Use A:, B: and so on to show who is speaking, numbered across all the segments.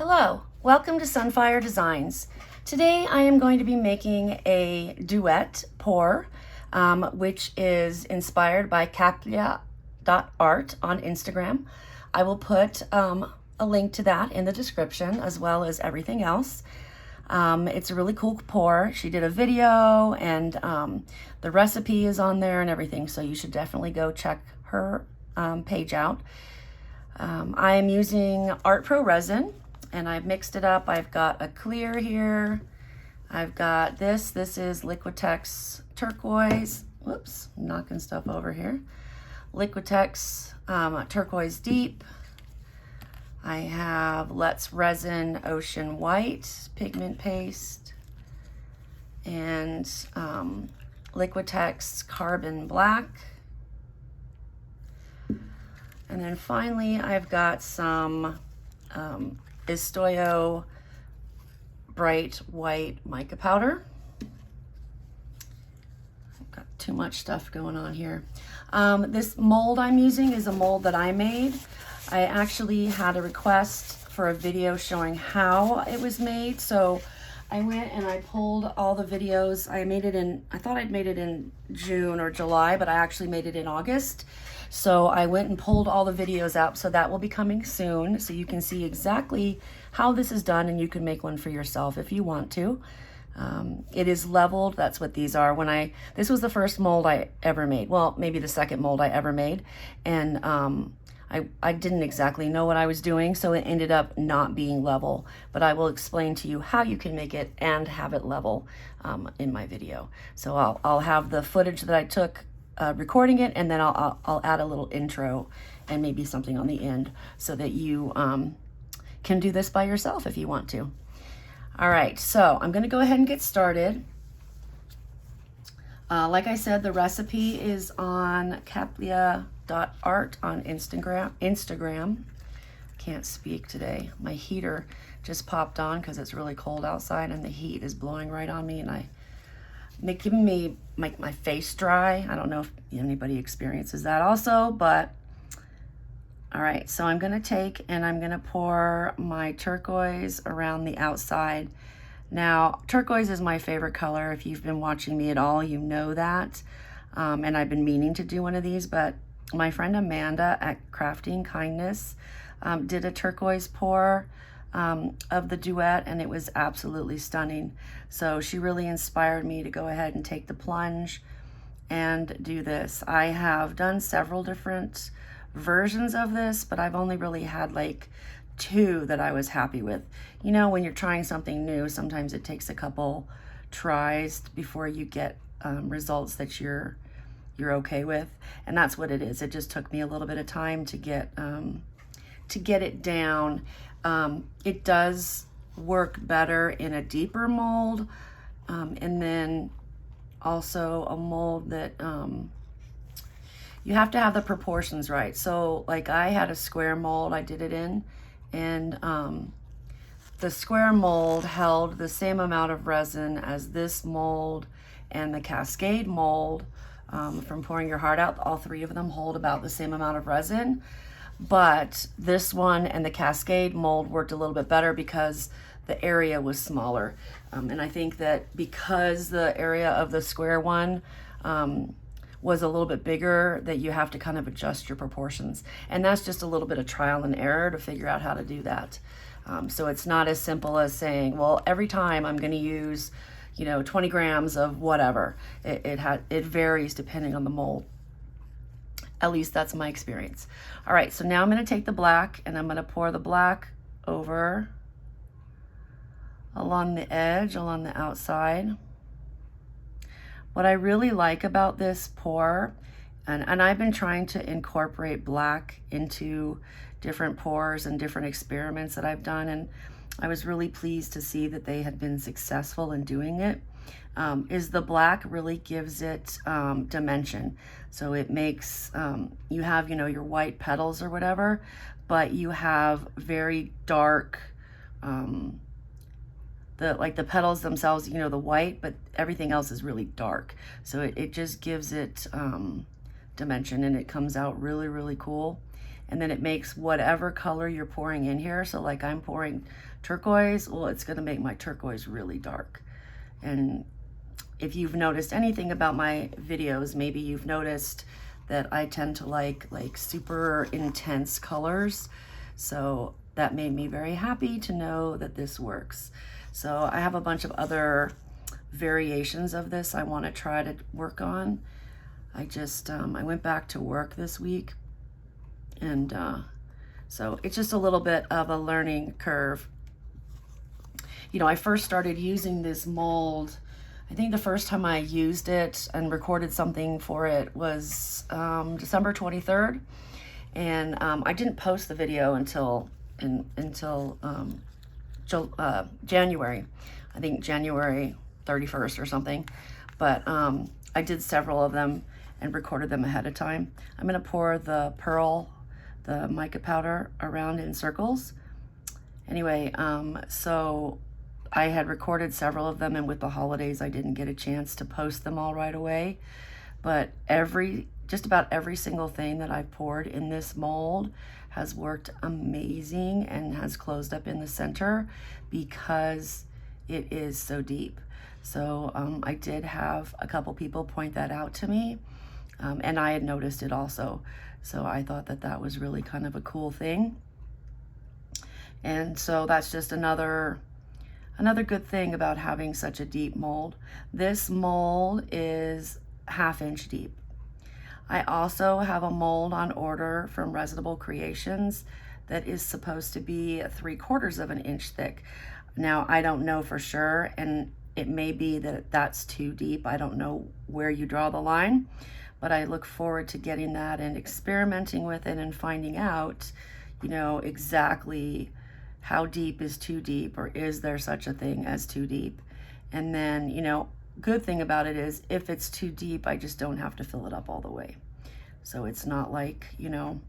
A: Hello, welcome to Sunfire Designs. Today I am going to be making a duet pour, which is inspired by Kaplya.art on Instagram. I will put a link to that in the description as well as everything else. It's a really cool pour. She did a video and the recipe is on there and everything, so you should definitely go check her page out. I am using Art Pro resin and I've mixed it up. I've got a clear here. I've got this is Liquitex Turquoise. Whoops, knocking stuff over here. Liquitex Turquoise Deep. I have Let's Resin Ocean White pigment paste and Liquitex Carbon Black. And then finally, I've got some Estoyo Bright White Mica Powder. I've got too much stuff going on here. This mold I'm using is a mold that I made. I actually had a request for a video showing how it was made, so I went and I pulled all the videos. I thought I'd made it in June or July, but I actually made it in August. So I went and pulled all the videos out, so that will be coming soon, so you can see exactly how this is done, and you can make one for yourself if you want to. It is leveled. That's what these are. This was the first mold I ever made. Well, maybe the second mold I ever made, and I didn't exactly know what I was doing, so it ended up not being level, but I will explain to you how you can make it and have it level in my video. So I'll have the footage that I took recording it, and then I'll add a little intro and maybe something on the end so that you can do this by yourself if you want to. All right, so I'm gonna go ahead and get started. Like I said, the recipe is on Kaplya.art on Instagram. Can't speak today. My heater just popped on because it's really cold outside and the heat is blowing right on me, and giving me my face dry. I don't know if anybody experiences that also, but all right, so I'm gonna take and I'm gonna pour my turquoise around the outside. Now, turquoise is my favorite color. If you've been watching me at all, you know that. And I've been meaning to do one of these, but my friend Amanda at Crafting Kindness did a turquoise pour of the Duet, and it was absolutely stunning. So she really inspired me to go ahead and take the plunge and do this. I have done several different versions of this, but I've only really had like 2 that I was happy with. You know, when you're trying something new, sometimes it takes a couple tries before you get results that you're okay with, and that's what it is. It just took me a little bit of time to get it down. It does work better in a deeper mold, and then also a mold that you have to have the proportions right. So like I had a square mold I did it in, and the square mold held the same amount of resin as this mold and the Cascade mold from Pouring Your Heart Out. All 3 of them hold about the same amount of resin. But this one and the Cascade mold worked a little bit better because the area was smaller. And I think that because the area of the square one was a little bit bigger, that you have to kind of adjust your proportions. And that's just a little bit of trial and error to figure out how to do that. So it's not as simple as saying, well, every time I'm gonna use 20 grams of whatever. It varies depending on the mold. At least that's my experience. All right, so now I'm gonna take the black and I'm gonna pour the black over along the edge, along the outside. What I really like about this pour, and I've been trying to incorporate black into different pours and different experiments that I've done, and I was really pleased to see that they had been successful in doing it, is the black really gives it dimension. So it makes, you have, your white petals or whatever, but you have very dark, the petals themselves, the white, but everything else is really dark. So it just gives it dimension, and it comes out really, really cool. and then it makes whatever color you're pouring in here. So like I'm pouring turquoise, well, it's gonna make my turquoise really dark. And if you've noticed anything about my videos, maybe you've noticed that I tend to like super intense colors. So that made me very happy to know that this works. So I have a bunch of other variations of this I want to try to work on. I just, I went back to work this week, and so it's just a little bit of a learning curve. You know, I first started using this mold, I think the first time I used it and recorded something for it was December 23rd. And I didn't post the video until January, I think January 31st or something. But I did several of them and recorded them ahead of time. I'm gonna pour the pearl, the mica powder around in circles. Anyway, so I had recorded several of them, and with the holidays, I didn't get a chance to post them all right away. But just about every single thing that I've poured in this mold has worked amazing and has closed up in the center because it is so deep. So I did have a couple people point that out to me, and I had noticed it also. So I thought that that was really kind of a cool thing. And so that's just another good thing about having such a deep mold. This mold is 1/2 inch deep. I also have a mold on order from Resinable Creations that is supposed to be 3/4 of an inch thick. Now, I don't know for sure, and it may be that that's too deep. I don't know where you draw the line, but I look forward to getting that and experimenting with it and finding out, you know, exactly how deep is too deep, or is there such a thing as too deep? And then, you know, good thing about it is if it's too deep, I just don't have to fill it up all the way. So it's not like, you know,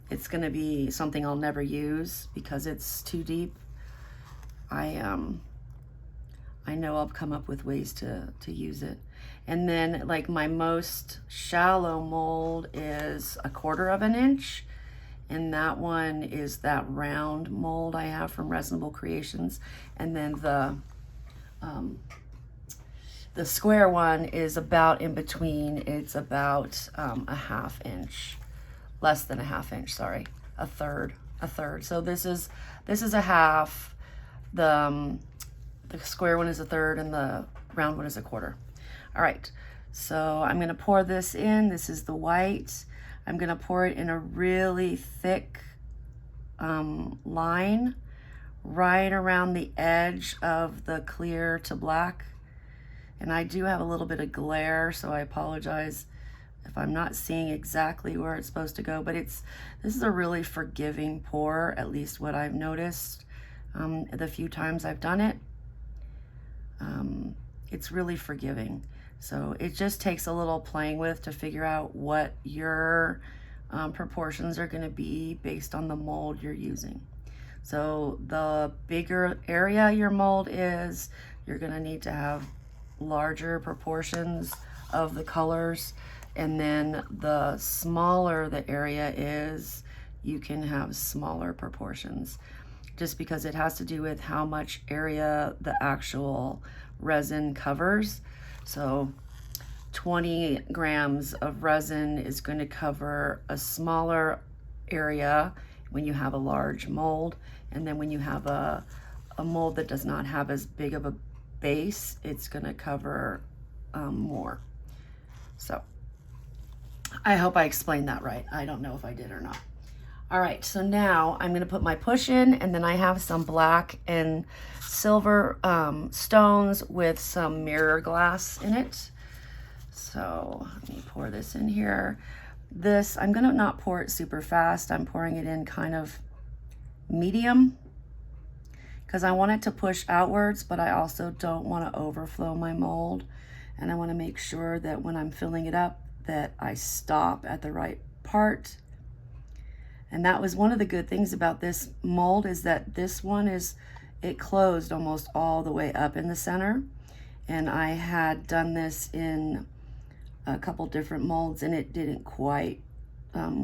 A: it's gonna be something I'll never use because it's too deep. I know I'll come up with ways to use it. And then like my most shallow mold is 1/4 of an inch. And that one is that round mold I have from Resinable Creations. And then the square one is about in between. It's about a 1/2 inch, less than a 1/2 inch, sorry, a third. So this is a half. The square one is a third, and the round one is 1/4. All right, so I'm gonna pour this in. This is the white. I'm gonna pour it in a really thick line right around the edge of the clear to black. And I do have a little bit of glare, so I apologize if I'm not seeing exactly where it's supposed to go, but this is a really forgiving pour, at least what I've noticed the few times I've done it. It's really forgiving. So it just takes a little playing with to figure out what your proportions are going to be based on the mold you're using. So the bigger area your mold is, you're going to need to have larger proportions of the colors. And then the smaller the area is, you can have smaller proportions, just because it has to do with how much area the actual resin covers. So 20 grams of resin is going to cover a smaller area when you have a large mold. And then when you have a mold that does not have as big of a base, it's going to cover more. So I hope I explained that right. I don't know if I did or not. All right, so now I'm gonna put my push in, and then I have some black and silver stones with some mirror glass in it. So let me pour this in here. This, I'm gonna not pour it super fast. I'm pouring it in kind of medium because I want it to push outwards, but I also don't want to overflow my mold. And I want to make sure that when I'm filling it up, that I stop at the right part. And that was one of the good things about this mold, is that this one it closed almost all the way up in the center. And I had done this in a couple different molds, and it didn't quite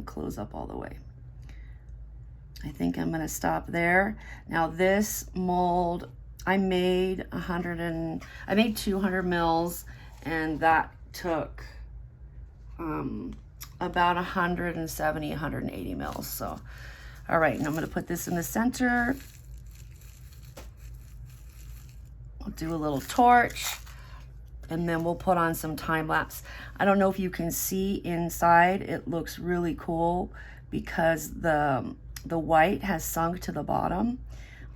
A: close up all the way. I think I'm gonna stop there. Now this mold, I made 200 mils, and that took about 170, 180 mils. So, all right, and I'm gonna put this in the center. I'll do a little torch, and then we'll put on some time lapse. I don't know if you can see inside. It looks really cool because the white has sunk to the bottom,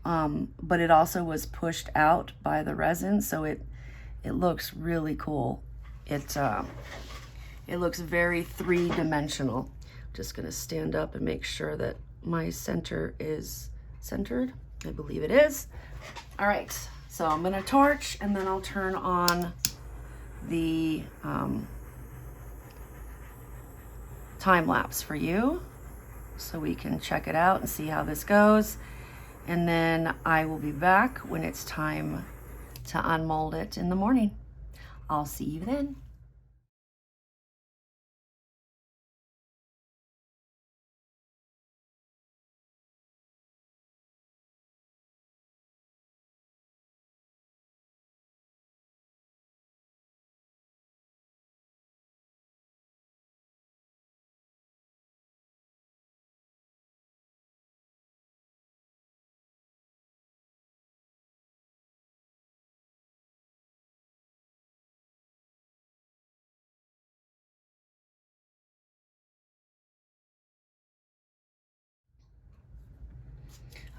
A: but it also was pushed out by the resin, so it looks really cool. It looks very three-dimensional. Just gonna stand up and make sure that my center is centered. I believe it is. All right, so I'm gonna torch, and then I'll turn on the time lapse for you so we can check it out and see how this goes. And then I will be back when it's time to unmold it in the morning. I'll see you then.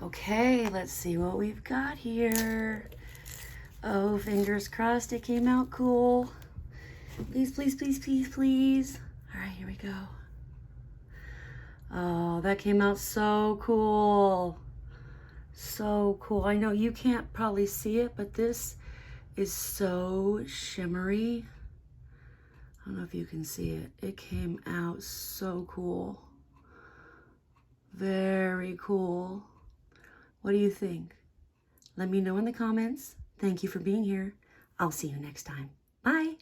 A: Okay, let's see what we've got here. Oh, fingers crossed it came out cool. Please, please, please, please, please. All right, here we go. Oh, that came out so cool. So cool. I know you can't probably see it, but this is so shimmery. I don't know if you can see it. It came out so cool. Very cool. What do you think? Let me know in the comments. Thank you for being here. I'll see you next time. Bye.